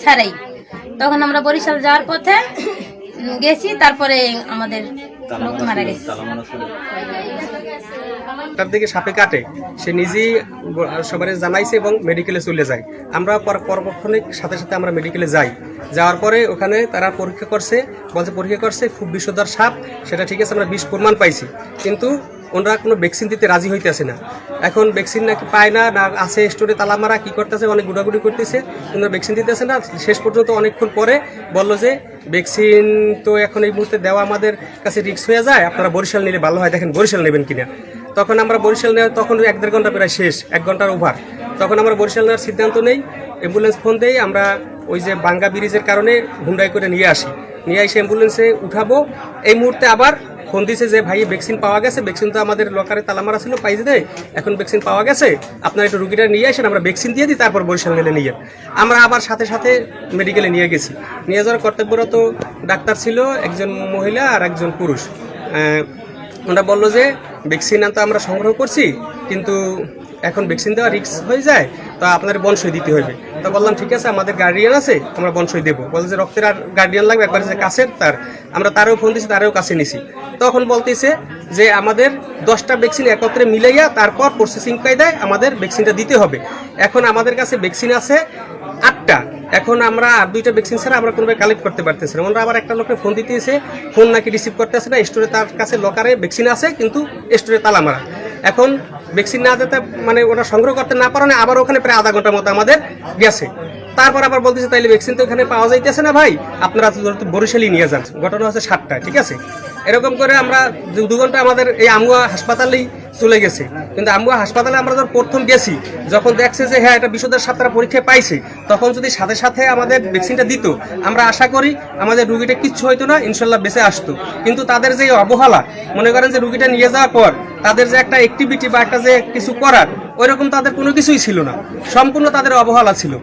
ছাড়াই তখন আমরা বরিশাল যাওয়ার পথে গেছি, তারপরে আমাদের লোক মারা গেছে। তার দিকে সাপে কাটে, সে নিজেই সবাই জানাইছে এবং মেডিকেলে চলে যায়। আমরা পরক্ষণিক সাথে সাথে আমরা মেডিকেলে যাই। যাওয়ার পরে ওখানে তারা পরীক্ষা করছে খুব বিষধর সাপ, সেটা ঠিক আছে, আমরা বিষ প্রমাণ পাইছি, কিন্তু ওনারা কোনো ভ্যাকসিন দিতে রাজি হইতেছে না। এখন ভ্যাকসিন নাকি পায় না, না আছে স্টোরে তালা মারা, কী করতেছে, অনেক গুড়াগুড়ি করতেছে, কিন্তু ভ্যাকসিন দিতেছে না। শেষ পর্যন্ত অনেকক্ষণ পরে বললো যে ভ্যাকসিন তো এখন এই মুহূর্তে দেওয়া আমাদের কাছে রিস্ক হয়ে যায়, আপনারা বরিশাল নিলে ভালো হয়, দেখেন বরিশাল নেবেন কিনা। তখন আমরা বরিশাল নেওয়া, তখন 1-1.5 ঘন্টা প্রায় শেষ, 1 ঘন্টার ওভার। তখন আমরা বরিশাল নেওয়ার সিদ্ধান্ত নেই, অ্যাম্বুলেন্স ফোন দেই, আমরা ওই যে বাঙ্গা ব্রিজের কারণে হুন্ডাই করে নিয়ে এসে অ্যাম্বুলেন্সে উঠাবো। এই মুহূর্তে আবার ফোন দিয়েছে যে ভাই ভ্যাকসিন পাওয়া গেছে, ভ্যাকসিন তো আমাদের লকারে তালা মারা ছিল, পাইছে দেয়, এখন ভ্যাকসিন পাওয়া গেছে, আপনারা একটু রুগীটা নিয়ে আসেন, আমরা ভ্যাকসিন দিয়ে দিই, তারপর বরিশাল নিলে নিয়ে। আমরা আবার সাথে সাথে মেডিকেলে নিয়ে গেছি। নিয়ে যাওয়ার কর্তব্যরত ডাক্তার ছিল, একজন মহিলা আর একজন পুরুষ। ওরা বললো যে ভ্যাকসিন তো আমরা সংগ্রহ করছি, কিন্তু এখন ভ্যাকসিন দেওয়া রিস্ক হয়ে যায়, তো আপনার বনসই দিতে হবে। তো বললাম ঠিক আছে, আমাদের গার্ডিয়ান আছে, আমরা বনসই দেবো। বলে যে রক্তের আর গার্ডিয়ান লাগবে, একবার যে কাছের তার, আমরা তারও ফোন দিয়েছি, তারও কাছে নিছি। তখন বলতেছে যে আমাদের 10টা ভ্যাকসিন একত্রে মিলাইয়া তারপর প্রসেসিং কায়দায় আমাদের ভ্যাকসিনটা দিতে হবে। এখন আমাদের কাছে ভ্যাকসিন আছে 8টা, এখন আমরা আর 2টা ভ্যাকসিন ছাড়া আমরা কোনোভাবে কালেক্ট করতে পারতেছি না। আমরা আবার একটা লোকের ফোন দিতেছে, ফোন নাকি রিসিভ করতেছে না, স্টোরে তার কাছে লকারে ভ্যাকসিন আছে, কিন্তু স্টোরে তালা মারা। এখন ভ্যাকসিন না দিতে মানে ওরা সংগ্রহ করতে না পারে, আবার ওখানে প্রায় আধা ঘন্টার মতো আমাদের গেছে। তারপর আবার বলতেছে তাইলে ভ্যাকসিন তো এখানে পাওয়া যাইতেছে না ভাই, আপনারা বরিশালই নিয়ে যান। ঘটনা হচ্ছে 7টা, ঠিক আছে। এরকম করে আমরা 2 ঘন্টা আমাদের এই আমুয়া হাসপাতালেই চলে গেছে। কিন্তু আমুয়া হাসপাতালে আমরা যখন প্রথম গেছি, যখন দেখছে যে হ্যাঁ এটা বিষধর সাপ তারা পরীক্ষায় পাইছে, তখন যদি সাথে সাথে আমাদের ভ্যাকসিনটা দিত, আমরা আশা করি আমাদের রুগীটা কিচ্ছু হইতো না, ইনশাল্লাহ বেঁচে আসতো। কিন্তু তাদের যে অবহেলা, মনে করেন যে রুগীটা নিয়ে যাওয়ার পর তাদের যে একটা অ্যাক্টিভিটি বা একটা যে কিছু করার, ওইরকম তাদের কোনো কিছুই ছিল না, সম্পূর্ণ তাদের অবহেলা ছিল।